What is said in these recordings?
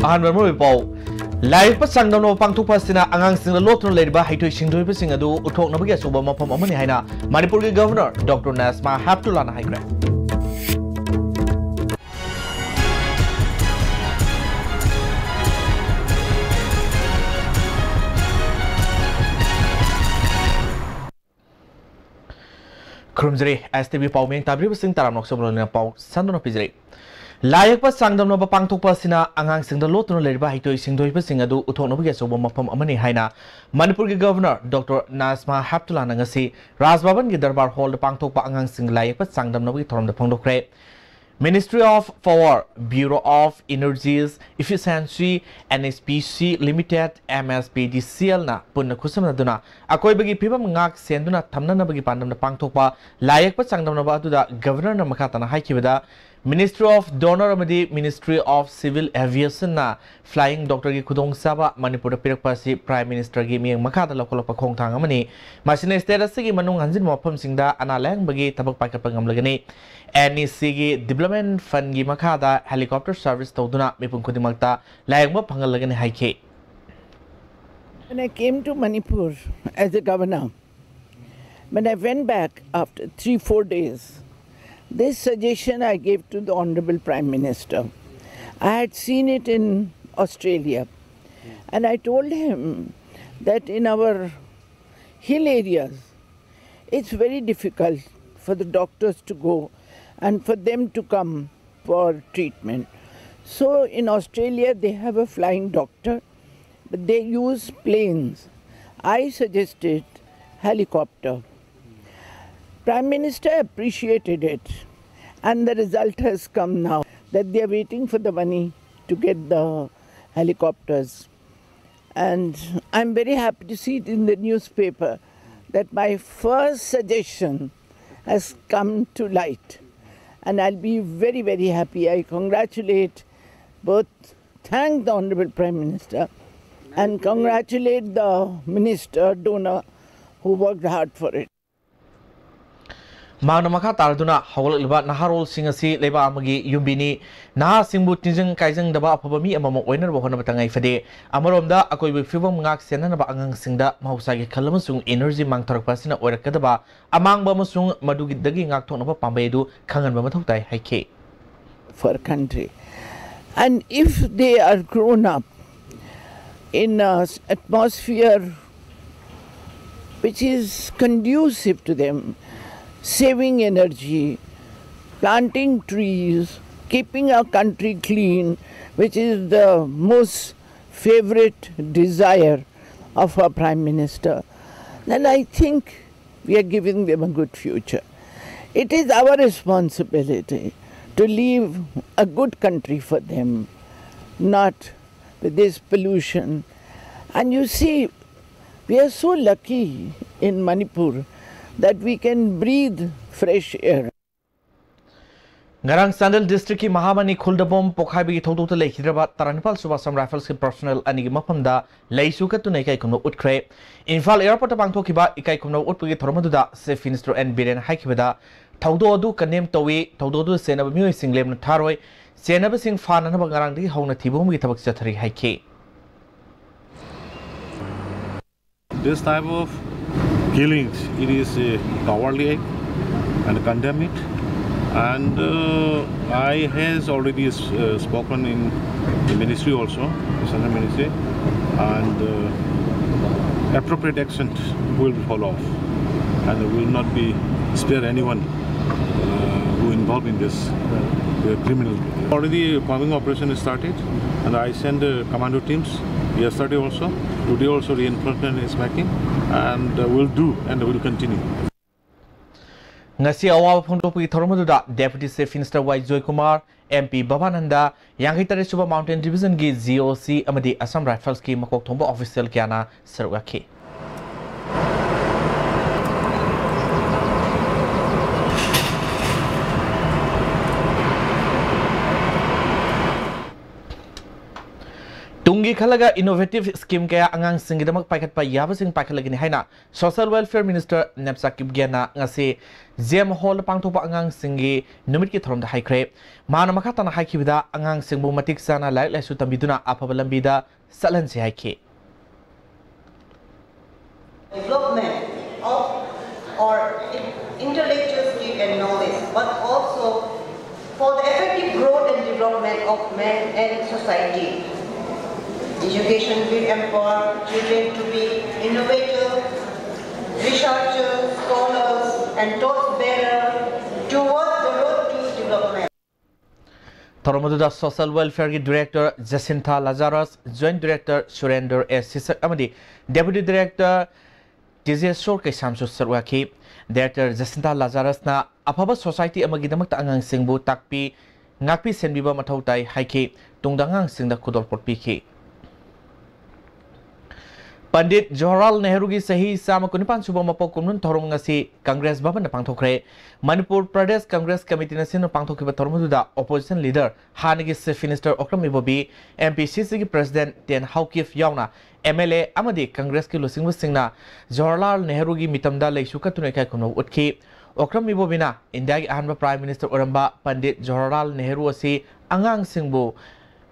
Ahan Marmuri Pau. Live pa sangdam no pangthokpa sina angang sing la lotno leiba haitoi singdoi pa sing adu uthok na bagi suba mafam amani haina Manipur ki governor Dr. Nasma Haptullah na haikre. Krumjari STV Pau meng tabri sing taram nok somlo na Pau sandono pijri. Layak pa sangdam no pangthokpa sina angang sing da lotno leiba haitoi singdoi pa sing adu uthok na bagi suba mafam amani haina Manipur ki governor Dr. Nasma Haptullah na ngasi Raj Bhavan ki darbar hall da pangthokpa angang sing layak pa sangdam no bagi thorom da phangdokre. Ministry of Power, Bureau of Energies Efficiency, NSPC Limited, MSPDCL na punna khusam na duna akoi bagi pibam ngak senduna thamna na bagi pandam na pangthokpa layak pa sangdam na ba atuda governor na makata na haikibada Ministry of Donor amadi Ministry of Civil Aviation na flying doctor ki khudong saba Manipur pirakpa si Prime Minister gi miyang makata lokolok khong thang amani masina status gi manung hanjin mafam singda analang bagi tabak pakat pangam lagani NEC gi development fund gi makada helicopter service tawduna mipung khudimagta layang ma phangal lagani haike. When I came to Manipur as a governor, when I went back after 3-4 days, this suggestion I gave to the Honorable Prime Minister. I had seen it in Australia, and I told him that in our hill areas, it's very difficult for the doctors to go and for them to come for treatment. So in Australia, they have a flying doctor, but they use planes. I suggested helicopter. Prime Minister appreciated it, and the result has come now that they are waiting for the money to get the helicopters. And I'm very happy to see it in the newspaper that my first suggestion has come to light. And I'll be very, very happy. I congratulate thank the Honorable Prime Minister and congratulate the Minister, donor, who worked hard for it. Magna Maka Tarduna, Howlba, Naharol Singasi, Leba Amagi, Yumbini, Naha Simbu Tizing, Kaizing, Daba, Pabami, and Mamo Winner, Bohonabatanga Fade, Amaronda, Akoi with Fibom Ngak, Senaba Angang Singda, Mausagi Kalamusung, Energy Mangtar Pasina, or Kadaba, among Bamusung, Madugi Dagi Ngakton of Pambedu, Kangan Bamatotai, Hike. For a country. And if they are grown up in an atmosphere which is conducive to them, saving energy, planting trees, keeping our country clean, which is the most favorite desire of our Prime Minister, then I think we are giving them a good future. It is our responsibility to leave a good country for them, not with this pollution. And you see, we are so lucky in Manipur that we can breathe fresh air. Ngarang Sandal District ki Mahamani Kuldabom Pokhaibi Toto Lake Hyderabad Taranipal Subasam Rifles ki personnel ani mapamda Laisuka to Nakai Kuno Utkre. Infal Airport of Bangtokiba Ikai Kuno Utpugi Tormaduda, Safe Minister and Biren Haikibada, Taudodu Kanem Towi, Taudodu Senab Mu Singlem Taroi, Senab Sing Fan and Bangarandi Hona Tibum with Tabakatari Haike. This type of killings, it is a cowardly act and condemn it. And I has already spoken in the ministry also, the Central Ministry, and appropriate action will follow off, and will not be spare anyone who involved in this criminal. Already bombing operation is started, and I send commando teams yesterday also. Today also reinforcement is making, and will do and will continue. Ngasi awal phongtopi thormaduda Deputy Safe Minister Y Joy Kumar, MP Babananda, Yanghitare Suba Mountain Division gi GOC amadi Assam Rifles ki makok thomba official kyana sarwaki. Tungi Kalaga innovative scheme kaya angang singidamag paikat pa yabasing paikalagini haina Social Welfare Minister Nepsakib Gena ngasi Zem Hall pangtopa angang singi numit ki thorom da haikre mana makata na haikibida angang singbu matik sana lai lai su tambiduna apabalambida salan si haike development of or intellectual skill and knowledge, but also for the effective growth and development of men and society. Education will empower children to be innovators, researchers, scholars, and torchbearers towards the road to development. Toromaduda Social Welfare Director Jacinta Lazarus, Joint Director Surender S. Sisak Amadi, Deputy Director TJ Sorke Samsu Sarwaki, Director Jacinta Lazarus na Apaba Society Amagidamak Angang Singbu Takpi, Ngapi Senbiba Matautai Haiki, Tungdangang Singda Kudor Porpiki. Pandit Jawaharlal Nehru ki sahi sama kunipan subang mapok kumnun thorom ngasi Congress Bhavan na pangthokre Manipur Pradesh Congress Committee na sino pangthokiba thormuda opposition leader Hanigi Chief Minister Okram Ibobi MPCC ki President Ten Haukif yauna MLA amadi Congress ki lusingbu singna Jawaharlal Nehru ki mitamda leisuka tunai kai kumno utki Okram Ibobi na India ki ahanba Prime Minister Oramba Pandit Jawaharlal Nehru asi angang singbu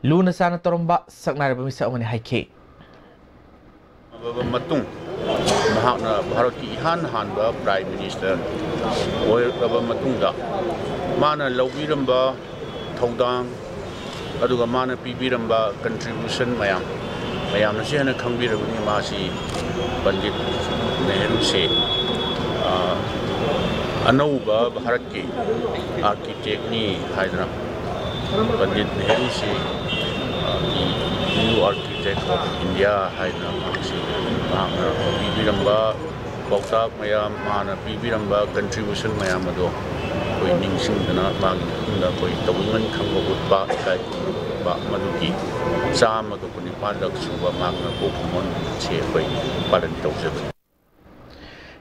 luna sana toromba saknaraba misa amani haike Matung mahakna Bharat ki ihan hanba Prime Minister oiraba matungda mana lawiramba thodang aduga mana pibiramba contribution mayam na sihana khangbirabani masi Pandit Nehru se anauba Bharat ki architect ni haidra Pandit Nehru se new architect of India haidra Bibiramba Bauta Mayam Mana Bibiramba contribution Mayamado koi ningsing dana magna koi tawingan khangba utba kai ba maduki sama do kuni palak suba magna ko khumon che koi palan tawsebe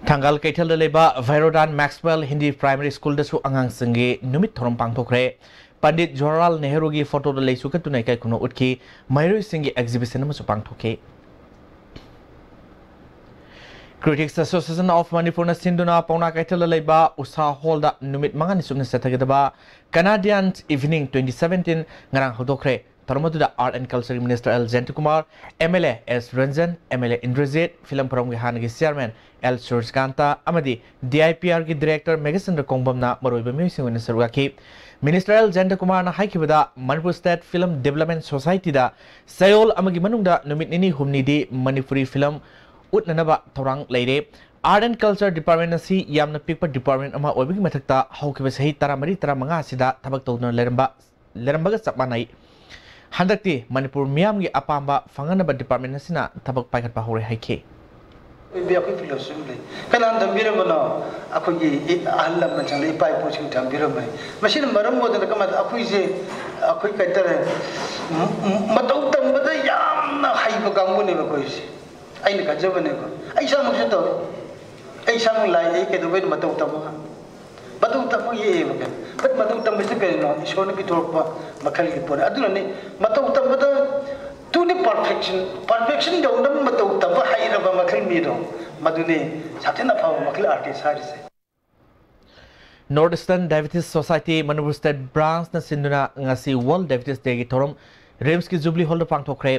Tanggal Kaital leba Virodan Maxwell Hindi Primary School da su angang singe numit thorom pangthokre Pandit Jawaharlal Nehru gi photo da leisu ka tunai kai kuno utki Mairoi singi exhibition ma su pangthoke Critics Association of Manipur na sinduna pauna Kaital leba Usa Hall da numit mangani sumna setagedaba Canadian Evening 2017 ngarang hodokre Tarmadu da Art and Culture Minister L. Jantakumar, MLA S. Ranjan, MLA Indrajit, Film Param Hanagi Chairman L. Surjkanta, Amadi, DIPR ki Director Megasandra Kongbam na Maroiba Music Win Sarwaki, Minister L. Jantakumar na Haikibada, Manipur State Film Development Society da, Sayol Amagi Manung da Numit Nini Humni di Manipuri Film Utnanaba Torang Lady, Art and Culture Department na si Yamna Pikpa Department ama Oibigi Matakta, Haukiba Sahi Taramari Taramanga Sida, Tabak Tawna Lerambaga Sapmanai. Handakti Manipur Miam gi apamba fanganaba department na sina tabak paikat pa hore haike bi akoi philosophy kanan dambira bana akoi gi ahlam ma changle pai poching dambira mai machine maram mo da kamat akoi je akoi kaitare matau tambada yamna haiba gangbu ne ba koi se aina ka jabane ko ai sam mo to ai sam lai ai ke do be matau tamma Batu tamu ye ba but matu tamu se kare no ishone ki torpa makhal ki pore aduna ne matu tamu da tu ne perfection da undam matu tamu haira ba makhal mi do madune sathena pa makhal artist harise Northeastern Diabetes Society Manipur State Branch na sinduna ngasi World Diabetes Day gi thorom Rems ki Jubilee Hall pangthokre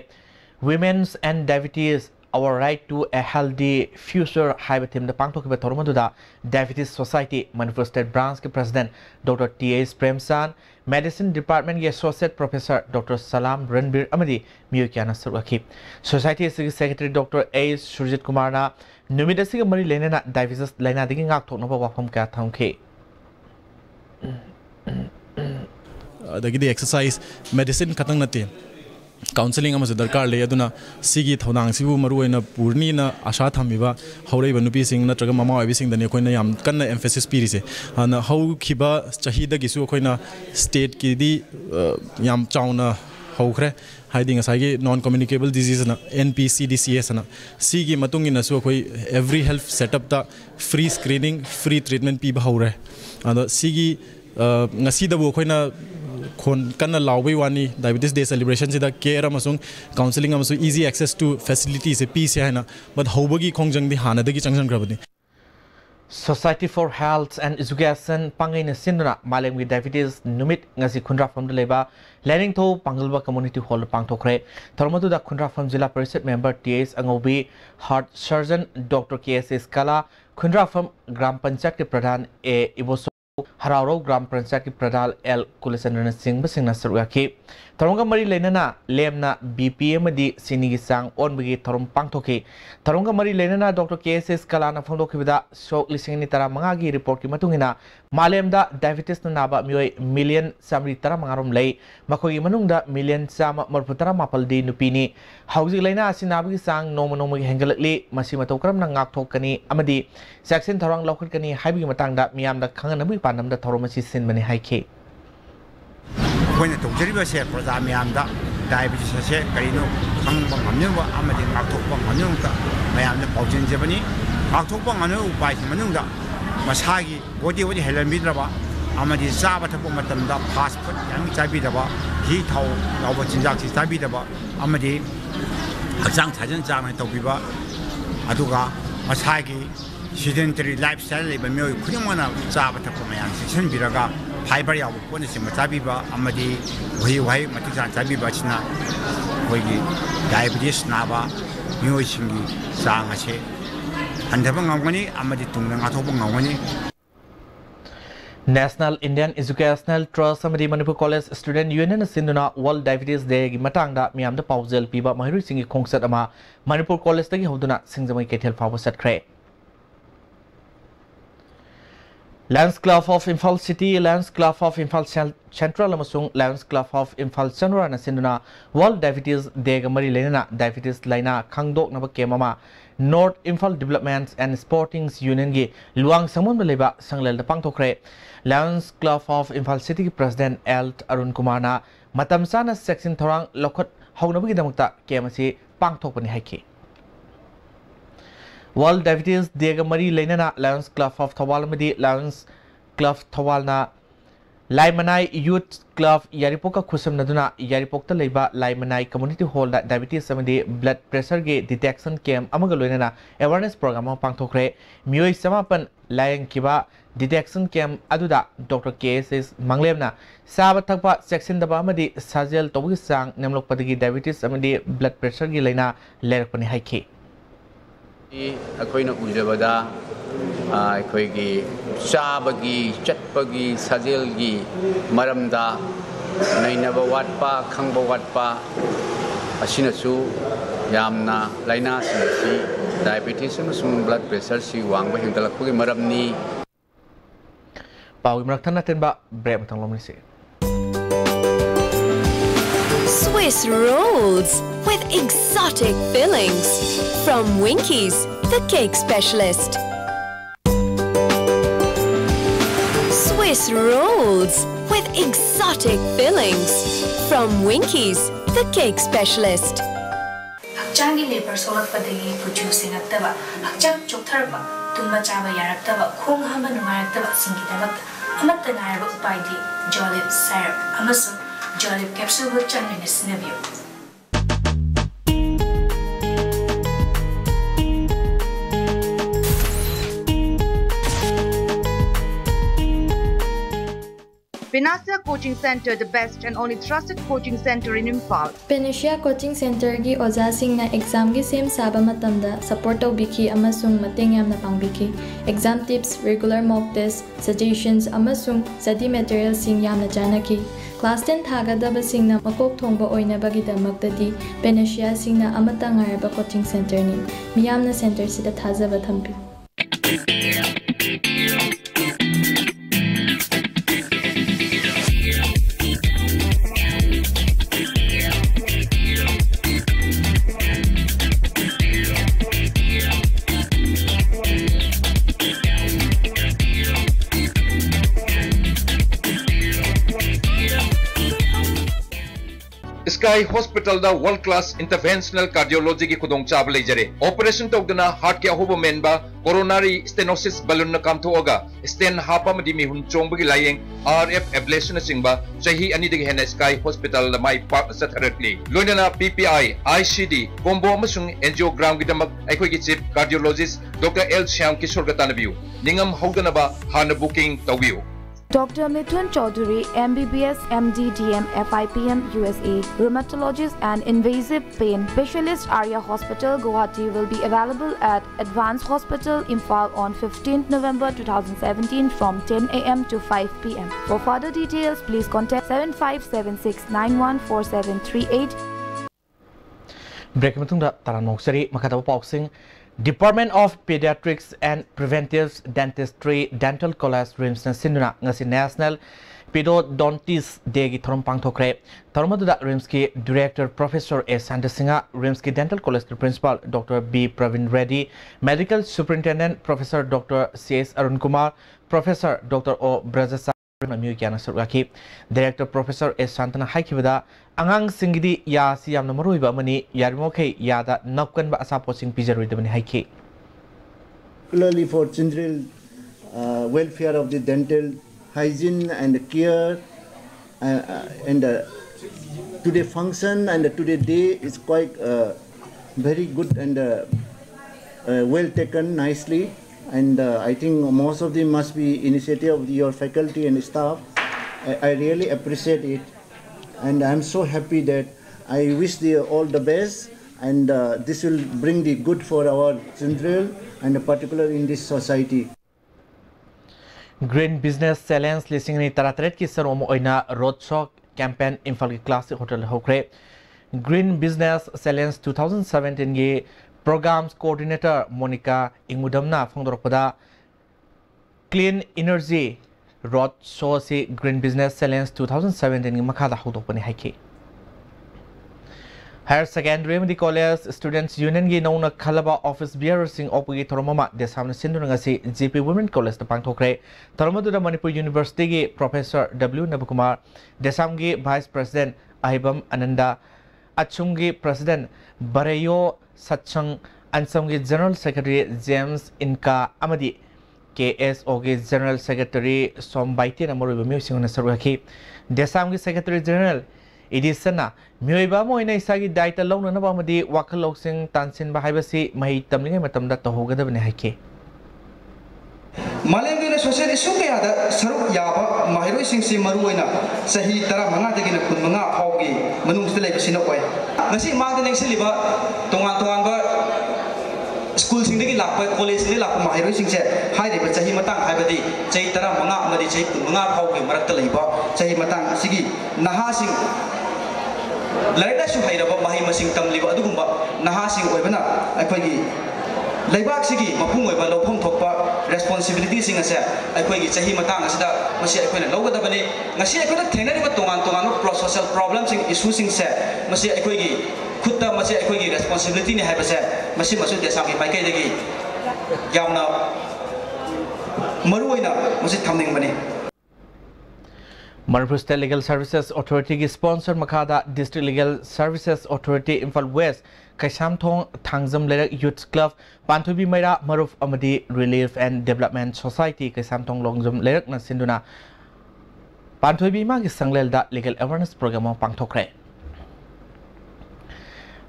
Women's and Diabetes Our Right to a Healthy Future Haibatim the Pangtokiba Tormaduda Diabetes Society Manipur State Branch ki President Dr. T.S. Premsan Medicine Department ki Associate Professor Dr. Salam Ranbir Amadi Miyukyana Sarwaki Society Secretary Dr. A. Surjit Kumar na Numidasi Mari Lena Diabetes Lena Digi Ngak Toknova Wafam Ka Thamke the exercise medicine katang nati counseling ama darkar le aduna sigi thonang sibu maruina purni na asha thamiba haurei banupi sing na traga mama obi sing dane koina yam kanna emphasis pirise ana hau khiba chahida gisu koina state ki di yam chauna haukhre hiding asagi non communicable disease na NPCDCS na sigi matungi na su koi every health setup da free screening free treatment pi ba haure ana sigi ngasi da bo koina khon kana lawbai wani diabetes day celebration sida care amasung counseling amasung easy access to facilities e pi se haina but hobagi khongjang di hana dagi changjan grabani Society for Health and Education pangai na sinduna malengwi diabetes numit ngasi khundra from the leba learning to pangalba community hall pangthokre tharmadu da khundra from jila parishad member TS Angobi heart surgeon Dr. KS Skala khundra from gram panchayat ke pradhan A Iboso Hararo gram panchayat ke pradhan L Kulasandran Singh basingna sarwaki Taronga mari lenana lemna BPM di sini gisang on bagi tarom pangthoki Taronga mari lenana Dr. KS Skala na phongdoki bida sok lising ni tara mangagi report ki matungina malemda diabetes na naba mioi million samri tara mangarom lei makogi manungda million sama marputara mapal di nupini hauji leina asinabagi sang nomo hengalakli masi matokram na ngak thokani amadi section tharang laukhatkani haibi matangda miyamda khanganabi panamda tharomasi sinbani haike When the Tojariba Pradamianda, diabetes, Carino, Hangmanova, Amadi, October Manunga, Mayam the Pautin Japanese, October Manu by Manunga, Masagi, Body with Helen Midraba, Amadi Sabatapomatam, Passport, Young Tabidaba, Heat How, Novatinjaki Tabidaba, Amadi, Azang Tajan Jana Tobiba, Aduga, Masagi, sedentary lifestyle, but Mio Kumana, Sabatapomayan, Sisson Biraga. Fiber ya pun si matabiba amadi wahai matikan tabiba china wagi diabetes naba mio singi sang ache andabang ngawani amadi tungnang atobang ngawani National Indian Educational Trust amadi Manipur College Student Union sinduna World Diabetes Day gi matangda miyamda paujel piba mahiri singi khongsat ama Manipur College tagi hoduna singjamai kethel fawa satkre Lions Club of Infal City, Lions Club of Infal Central amasung Lions Club of Infal Central na sinduna World Diabetes Day gamari lenana diabetes laina khangdok naba kemama North Infal Development and Sporting Union gi luang samon leba sanglel da pangthokre Lions Club of Infal City President L Arun Kumar na matam sana section thorang lokhot haunabagi damukta kemasi pangthokpani haiki World Diabetes Day gamari lenana Lions Club of Thawal amadi Lions Club Thawal na Laimanai Youth Club Yaripoka khusam naduna Yaripokta leiba Laimanai Community Hall da diabetes amadi blood pressure ge detection camp amaga loinana awareness program pangthokre mioi samapan layang kiba detection camp aduda Dr. KS Manglemna saba thakpa section daba amadi sajel tobugi sang nemlok padagi diabetes amadi blood pressure ge leina lerakpani haike ꯑꯩꯈꯣꯏꯅ ꯎꯖꯕꯗ ꯑꯩꯈꯣꯏꯒꯤ ꯆꯥꯕꯒꯤ ꯆꯠꯄꯒꯤ ꯁꯥꯖꯦꯜꯒꯤ ꯃꯔꯝꯗ ꯅꯩꯅꯕ ꯋꯥꯠꯄ ꯈꯪꯕ ꯋꯥꯠꯄ ꯑꯁꯤꯅꯁꯨ ꯌꯥꯝꯅ ꯂꯥꯏꯅꯥꯁꯤꯡ ꯑꯁꯤ ꯗꯥꯏꯕꯦꯇꯤꯁ ꯑꯃꯁꯨꯡ ꯕ꯭ꯂꯗ ꯄ꯭ꯔꯦꯁꯔꯁꯤ ꯋꯥꯡꯕ ꯍꯦꯟꯒꯠꯂꯛꯄꯒꯤ ꯃꯔꯝꯅꯤ ꯄꯥꯎꯒꯤ ꯃꯔꯛꯇ ꯅꯠꯇꯦꯟꯕ break ꯃꯇꯪ ꯂꯧꯃꯤꯟꯅꯁꯤ Swiss rolls with exotic fillings from Winkies, the cake specialist. Swiss rolls with exotic fillings from Winkies, the cake specialist. Hakchangi liver solakpadagi producing aktaba, hakchang choktarba, tumba chaba yaraktaba, khong hamba nungayaktaba singidabak, amatta nairaba upaidi, Jolib syrup, amasu Jolib capsule with chutney snevio. Pinasia Coaching Center, the best and only trusted coaching center in Imphal. Pinasia Coaching Center gi oja singna exam gi sem saba matamda support tawbiki amasung mateng yamna pangbiki. Exam tips, regular mock tests, suggestions amasung study material sing yamna janaki. Class 10 thagadaba singna makok thongba oina bagi damaktadi Pinasia singna amata ngaraba coaching center ni. Miyamna center sida thajaba thampi. Sky Hospital da world class interventional cardiology ki khudong chab leijare operation tawdana heart ke ahoba memba coronary stenosis balloon na kamtho oga stent hapa madi mi hun chong bagi layeng RF ablation singba chahi ani digi hena Sky Hospital da mai park satharatli loinana PPI ICD combo amasung angiogram gi damak aikoi gi chief cardiologist Dr. L Shyam Kishore gatanabiu ningam hawdana ba hana booking tawbiu Dr. Mithun Chaudhary, MBBS, MD, DM, FIPM, USA, Rheumatologist and Invasive Pain Specialist Area Hospital, Guwahati will be available at Advanced Hospital, Imphal on 15th November 2017 from 10 a.m. to 5 p.m. For further details, please contact 7576914738. Break matungda taranok sari makataba pauksing Department of Pediatrics and Preventive Dentistry Dental College RIMS na sinuna ngasi National Pedodontists Day gi thorom pangthokre tarmaduda RIMS ki Director Professor S Sandasinga RIMS ki Dental College ki Principal Dr. B Pravin Reddy Medical Superintendent Professor Dr. C.S. Arun Kumar Professor Dr. O Brazasa Director Professor S. Santana Haikibada, Angang Singidi Ya Siam Namaruiba Mani, Yarmoke Yada, Nopkan Asapo Sing Pijaruidamani Haiki. Particularly for children, welfare of the dental hygiene and care, and today function and today day is quite very good and well taken nicely. And I think most of them must be initiative of your faculty and staff. I really appreciate it, and I'm so happy that I wish you all the best, and this will bring the good for our children and particularly in this society. Green Business Challenge listing ni taratret ki sarom oina roadshow campaign Imphal ki classic hotel hokre. Green Business Challenge 2017 ge Programs Coordinator Monica Ingudamna Fongdoropada Clean Energy Road Show si Green Business Challenge 2017 Makada Hudopani Haiki. Higher Secondary Medi College Students Union gi nauna Kalaba Office Bearer Sing Opagi Toromama Desamna Sindunangasi GP Women College the Pangtokre Toromaduda Manipur University gi Professor W Nabukumar Desamgi Vice President Ahibam Ananda Achungi President Barayo Satchang Ansomgi General Secretary James Inka Amadi KSO gi General Secretary Sombaiti Namoru Music on Sarwaki Desamgi Secretary General Idisana Muiba Moina Isagi Daita Lona Nabamadi Wakaloxing Tansin Bahabasi Mai Tamling Matamda Tohoga Hake Malaysia social issue kaya ada saruk yaba mahiroi singsi maruina sahi tara manga de gina kun manga paugi manung sele bisino koi ngasi ma de nengsi liba tongan ba school sing de lakpa college de lakpa mahiroi singse hai de sahi matang hai badi sahi tara manga amadi sahi kun manga paugi marak ta leiba sahi matang sigi naha sing laida su hairaba mahi masing tam liba adugumba naha sing oibana akhoi Laibak sigi mapung oiba lopom thokpa responsibility sing ase aikoi gi chahi matang asida masi aikoi na logadabani ngasi aikoi na thenari ba tongan pro social problems sing issue sing se masi aikoi gi khutta masi aikoi gi responsibility ni haiba se masi masu desa gi maikai degi yamna maru oina masi thamning bani Manipur State Legal Services Authority ki sponsor Makada District Legal Services Authority Imphal West Kaisam Thong Thangzam Lerak Youth Club Panthubi Maira Maruf Amadi Relief and Development Society Kaisam Thong Longzam Lerak na Sinduna Panthubi ma ki sanglel da legal awareness program pangthokre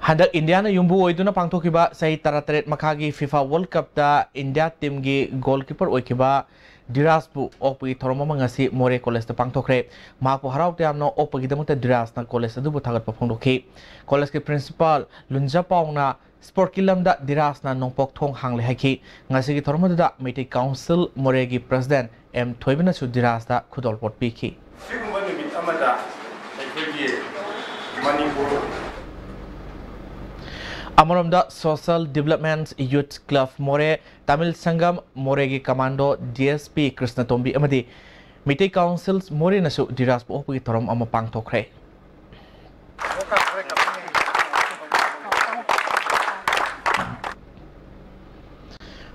Handak India na yumbu oiduna pangthokiba sahi taratret makhagi FIFA World Cup da India team gi goalkeeper oikiba Dirasbu Opi Toromama ngasi More College the Pangtokre Mapo Harau Tiamno Opagi Damuta Diras na College the Butagat Papondoki College ki Principal Lunja Pauna Sport Kilamda Diras na Nongpok Thong Hangle Haki ngasi ki Toromada Meeting Council Moregi President M Thoibina Su Diras da Kudol Port Piki Amaramda Social Development Youth Club More Tamil Sangam Moregi Commando DSP Krishna Tombi Amadi Meeting Councils More Nasu Diras Opi Torom Amapang Tokre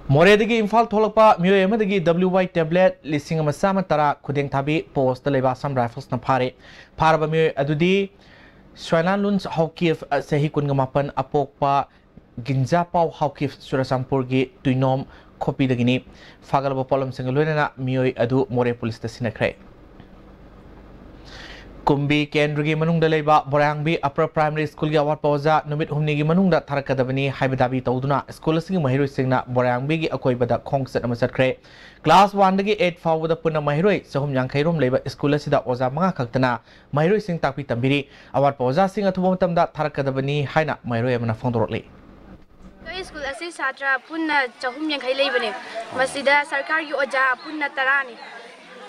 Moredigi Imphal Tholapa Muemadigi WY tablet listing Masama Tara Kudeng Tabi Post the Levasam Rifles Napare Paraba Mue Adudi Swalan Luns Hawkif Sehi Kungamapan Apokpa Ginza Pau Hawkif Surasampurgi Tuinom Kopi Dagini Fagalaba Polam Singaluna Mioi Adu More Police Sinakre Kumbi Kendrigi Manung Daleba Borangbi Upper Primary School Gawat Poza Numit Humnigi Manunda Tarakadabani Hybadabi Tauduna School Sing Mahiru Singna Borangbi Akoibada Kongset Amasakre Class 1 Dagi 8 Faw with the Puna Mahiroi Sohum Yang Kairum Labor School Sida Oza Manga Kaktana Mahiru Sing Tapi Tambiri Awat Poza Sing Atubotam da Tarakadabani Haina Mahiru Yamana Fondorli School Assi Satra Puna Chahum Yang Kailebane Masida Sarkar Oja Puna Tarani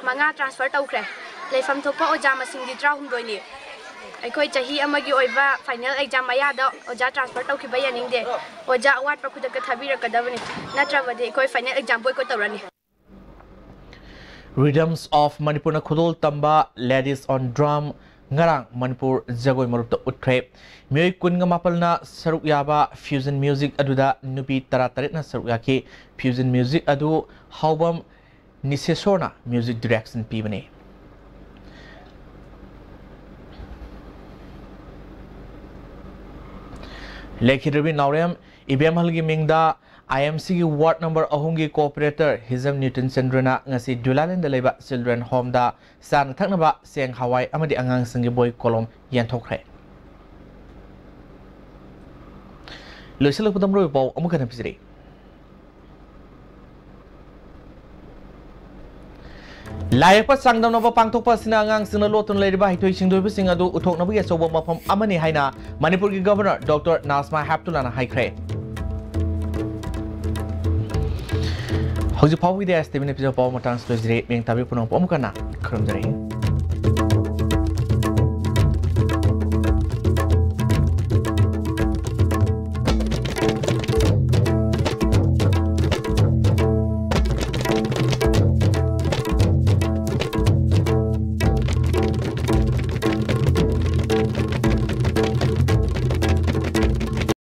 Manga transfer Tokre Leifam Topa Oja Masing di Traum Doni. Aikoi Chahi Amagi Oiva final exam Mayada Oja transfer Toki Bayaning de Oja Wat Pakuda Katabira Kadavani Natravade Koi final exam Boykotorani. Rhythms of Manipur na Khudol Tamba Ladies on Drum Ngarang Manipur Jagoi Marup Utre Mui Kun Mapal na Saruk Yaba Fusion Music Aduda Nupi Taratarit na Saruk Yaki Fusion Music Adu Haubam Nisesona Music Direction Pibane Lekhi Rubi Naurem IBM Halgi Mingda IMC Ward number Ahungi Cooperator Hizam Newton Sendrana Ngasi Dulalin Deleba Children Home da San Taknaba Seng Hawaii Amadi Angang Singi Boy Kolom Yantokre Lucilu Putam Roy Bow Amukan Episode Layak pa sangdam na pangtok pa sinangang sinalotun leriba hitoy singdoy pa singadu utok na bigay sobo mapam amani hayna Manipur ki Governor Dr. Nasma Haptulana haykre. Hauji pawi de este bine piso paw matang stojre meng tabi punong pomukana krum jare.